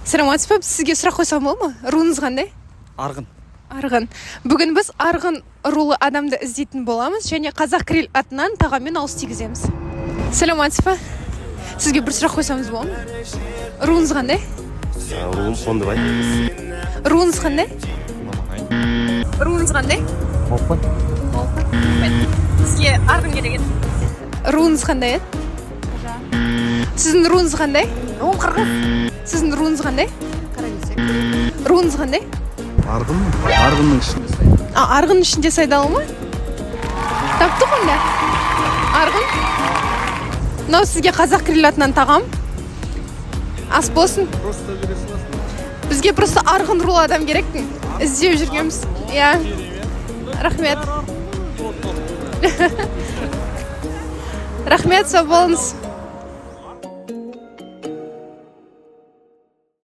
Саламатсыз ба? Сізге сұрақ қойсам болады ма? Руыңыз қандай? Арғын. Арғын. Бүгін біз арғын рулы адамды іздейтін боламыз және қазақ крил атынан тағаммен ауыз тигіземіз. Саламатсыз ба? Сізге бір сұрақ қойсамыз болады ма? Руыңыз қандай? Руым Қондыбай. Руыңыз қандай? Руыңыз қандай? Молпан. Сізге арғын керек еді. Руыңыз қандай еді? Сіздің руыңыз қандай? Руым қырғыз. Сіздің руыңыз қандай? Қаракесек. Руыңыз қандай? Арғынның ішінде. Арғын ішінде сайдалы ма? Таптық онда. Арғын. Мынау сізге қазақ крил атынан тағам. Ас болсын. Бізге просто арғын рулы адам керектің. Іздеу жүргенбіз. Иә. Рахмет. Рахмет, сау болыңыз.